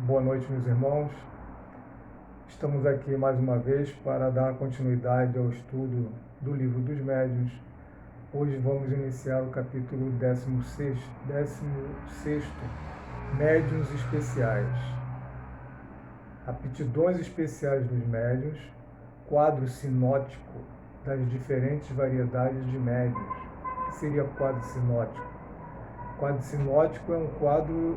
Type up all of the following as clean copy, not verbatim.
Boa noite, meus irmãos. Estamos aqui mais uma vez para dar continuidade ao estudo do Livro dos Médiuns. Hoje vamos iniciar o capítulo 16, Médiuns Especiais. Aptidões especiais dos médiuns, quadro sinótico das diferentes variedades de médiuns. O que seria quadro sinótico? O quadro sinótico é um quadro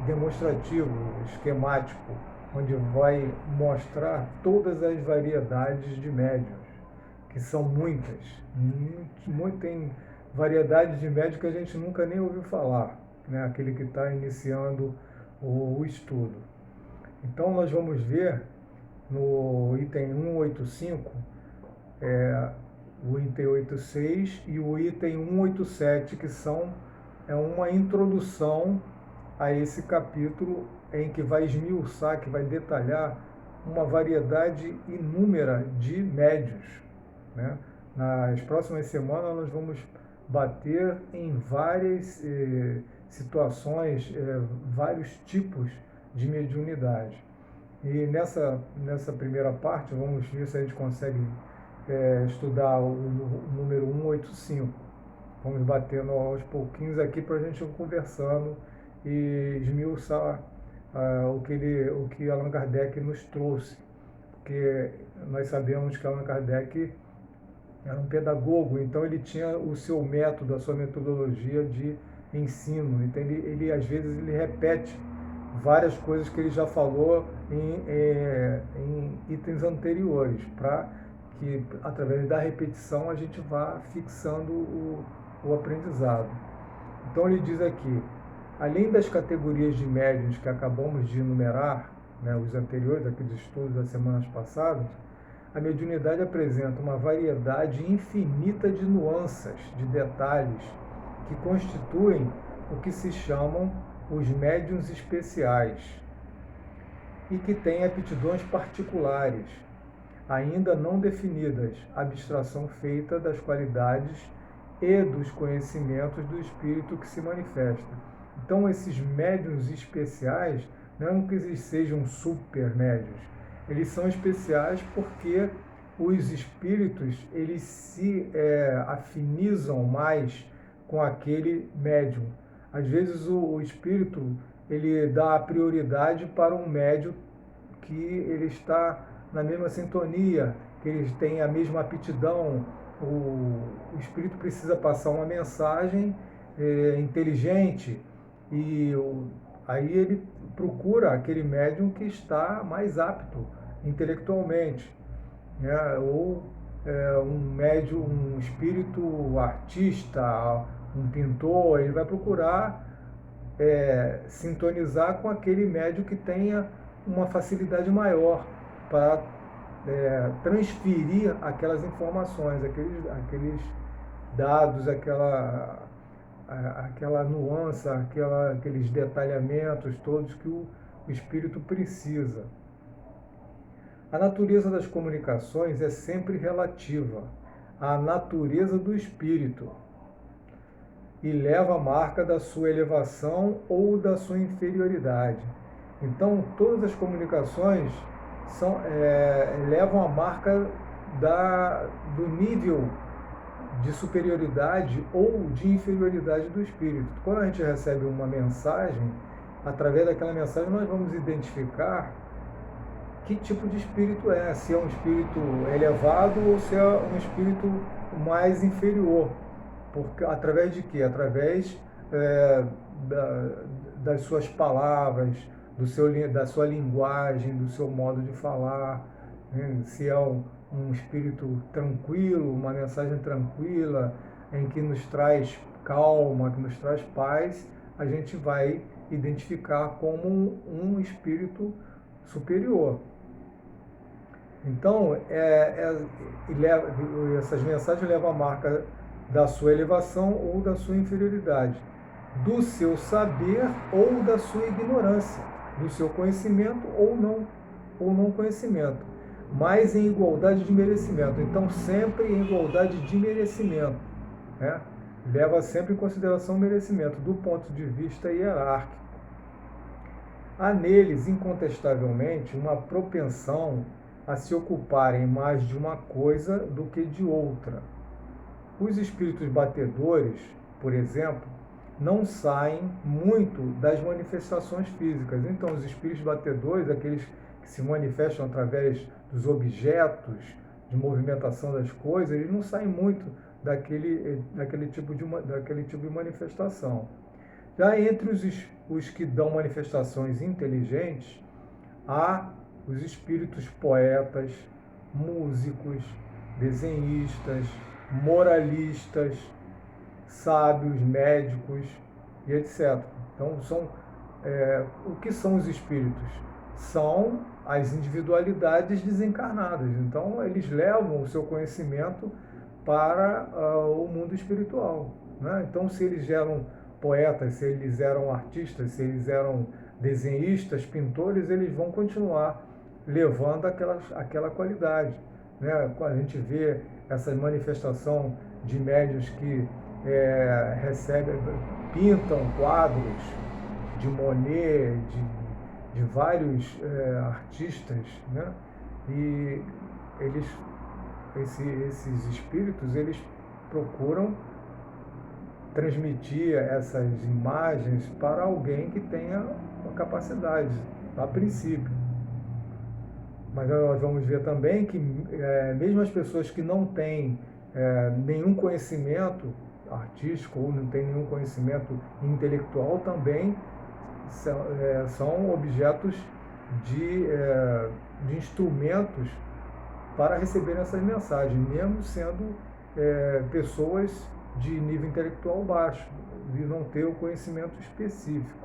demonstrativo, esquemático, onde vai mostrar todas as variedades de médiuns, que são muitas. Tem variedades de médiuns que a gente nunca nem ouviu falar, né? Aquele que está iniciando o estudo. Então nós vamos ver no item 185, o item 86 e o item 187, que é uma introdução a esse capítulo em que vai esmiuçar, que vai detalhar uma variedade inúmera de médiuns, né? Nas próximas semanas nós vamos bater em várias situações, vários tipos de mediunidade. E nessa primeira parte vamos ver se a gente consegue estudar o número 185. Vamos batendo aos pouquinhos aqui para a gente ir conversando e esmiuçar o que Allan Kardec nos trouxe. Porque nós sabemos que Allan Kardec era um pedagogo, então ele tinha o seu método, a sua metodologia de ensino. Então ele às vezes ele repete várias coisas que ele já falou em itens anteriores, para que através da repetição a gente vá fixando o aprendizado. Então ele diz aqui: além das categorias de médiuns que acabamos de enumerar, né, os anteriores, aqueles estudos das semanas passadas, a mediunidade apresenta uma variedade infinita de nuances, de detalhes, que constituem o que se chamam os médiuns especiais e que têm aptidões particulares, ainda não definidas, abstração feita das qualidades e dos conhecimentos do espírito que se manifesta. Então, esses médiuns especiais, não que eles sejam super médiuns, eles são especiais porque os espíritos eles se afinizam mais com aquele médium. Às vezes o espírito ele dá prioridade para um médium que ele está na mesma sintonia, que eles têm a mesma aptidão. O espírito precisa passar uma mensagem inteligente e aí ele procura aquele médium que está mais apto intelectualmente, né? Ou um espírito artista, um pintor, ele vai procurar sintonizar com aquele médium que tenha uma facilidade maior para transferir aquelas informações, aqueles dados, aquela nuance, aqueles detalhamentos todos que o espírito precisa. A natureza das comunicações é sempre relativa à natureza do espírito e leva a marca da sua elevação ou da sua inferioridade. Então, todas as comunicações levam a marca do nível de superioridade ou de inferioridade do espírito. Quando a gente recebe uma mensagem, através daquela mensagem nós vamos identificar que tipo de espírito é, se é um espírito elevado ou se é um espírito mais inferior. Através de quê? Através das suas palavras, da sua linguagem, do seu modo de falar, né? Se é um espírito tranquilo, uma mensagem tranquila, em que nos traz calma, que nos traz paz, a gente vai identificar como um espírito superior. Então, essas mensagens levam a marca da sua elevação ou da sua inferioridade, do seu saber ou da sua ignorância, do seu conhecimento ou não conhecimento, mas em igualdade de merecimento. Então, sempre em igualdade de merecimento, né? Leva sempre em consideração o merecimento, do ponto de vista hierárquico. Há neles, incontestavelmente, uma propensão a se ocuparem mais de uma coisa do que de outra. Os espíritos batedores, por exemplo, não saem muito das manifestações físicas. Então, os espíritos batedores, aqueles que se manifestam através dos objetos, de movimentação das coisas, eles não saem muito daquele tipo de manifestação. Já entre os que dão manifestações inteligentes, há os espíritos poetas, músicos, desenhistas, moralistas, sábios, médicos e etc. Então, o que são os espíritos? São as individualidades desencarnadas. Então, eles levam o seu conhecimento para o mundo espiritual. Né? Então, se eles eram poetas, se eles eram artistas, se eles eram desenhistas, pintores, eles vão continuar levando aquela qualidade. Né? Quando a gente vê essa manifestação de médiuns que pintam quadros de Monet, de vários artistas, né? E esses espíritos, eles procuram transmitir essas imagens para alguém que tenha uma capacidade, a princípio. Mas nós vamos ver também que mesmo as pessoas que não têm nenhum conhecimento artístico ou não têm nenhum conhecimento intelectual também são objetos de instrumentos para receber essas mensagens, mesmo sendo pessoas de nível intelectual baixo, de não ter o conhecimento específico.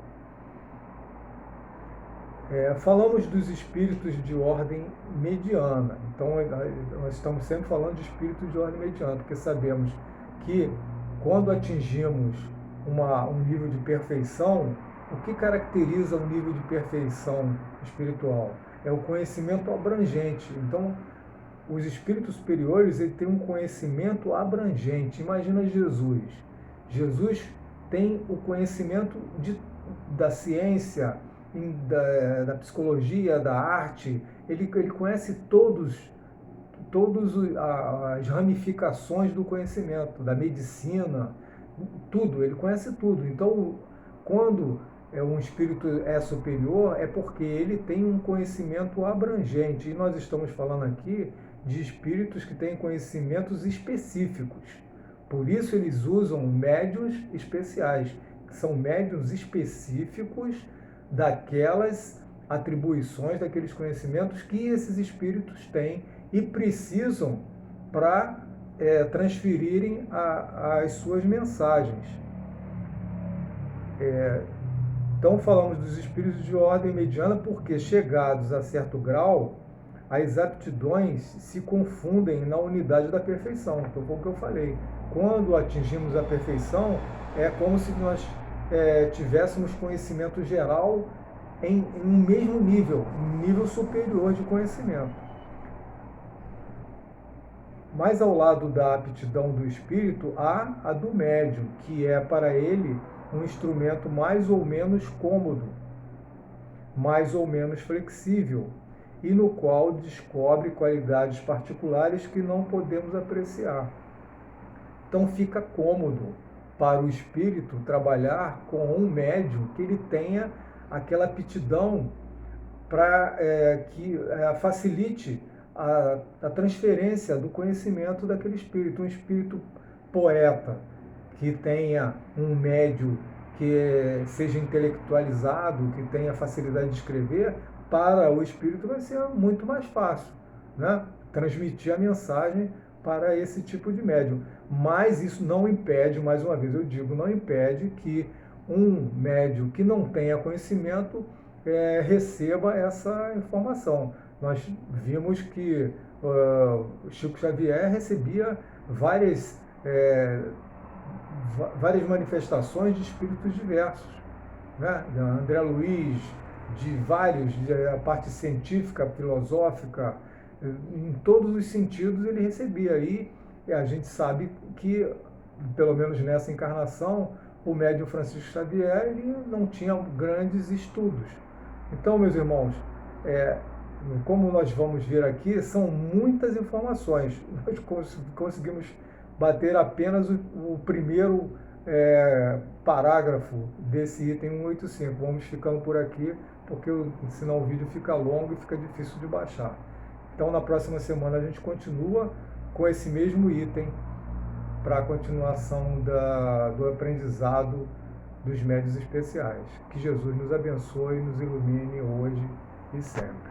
Falamos dos espíritos de ordem mediana. Então, nós estamos sempre falando de espíritos de ordem mediana, porque sabemos que quando atingimos um nível de perfeição, o que caracteriza o nível de perfeição espiritual? É o conhecimento abrangente. Então, os espíritos superiores, ele tem um conhecimento abrangente. Imagina Jesus. Jesus tem o conhecimento da ciência, da psicologia, da arte. Ele conhece todas as ramificações do conhecimento, da medicina, tudo. Ele conhece tudo. Então, quando um espírito é superior, é porque ele tem um conhecimento abrangente. E nós estamos falando aqui de espíritos que têm conhecimentos específicos. Por isso eles usam médiuns especiais, que são médiuns específicos daquelas atribuições, daqueles conhecimentos que esses espíritos têm e precisam para transferirem as suas mensagens. Então falamos dos espíritos de ordem mediana porque, chegados a certo grau, as aptidões se confundem na unidade da perfeição. Então foi o que eu falei. Quando atingimos a perfeição, é como se nós tivéssemos conhecimento geral em um mesmo nível, um nível superior de conhecimento. Mas ao lado da aptidão do espírito, há a do médium, que é para ele um instrumento mais ou menos cômodo, mais ou menos flexível, e no qual descobre qualidades particulares que não podemos apreciar. Então fica cômodo para o espírito trabalhar com um médium que ele tenha aquela aptidão para que facilite a transferência do conhecimento daquele espírito. Um espírito poeta que tenha um médium que seja intelectualizado, que tenha facilidade de escrever, para o espírito vai ser muito mais fácil, né? Transmitir a mensagem para esse tipo de médium. Mas isso não impede, mais uma vez eu digo, não impede que um médium que não tenha conhecimento receba essa informação. Nós vimos que Chico Xavier recebia várias manifestações de espíritos diversos, né? André Luiz, de vários, a parte científica, filosófica, em todos os sentidos ele recebia. E a gente sabe que, pelo menos nessa encarnação, o médium Francisco Xavier ele não tinha grandes estudos, Então, meus irmãos, é, como nós vamos ver aqui, são muitas informações. Nós conseguimos bater apenas o primeiro parágrafo desse item 185. Vamos ficando por aqui, porque senão o vídeo fica longo e fica difícil de baixar. Então, na próxima semana, a gente continua com esse mesmo item para a continuação do aprendizado dos médios especiais. Que Jesus nos abençoe e nos ilumine hoje e sempre.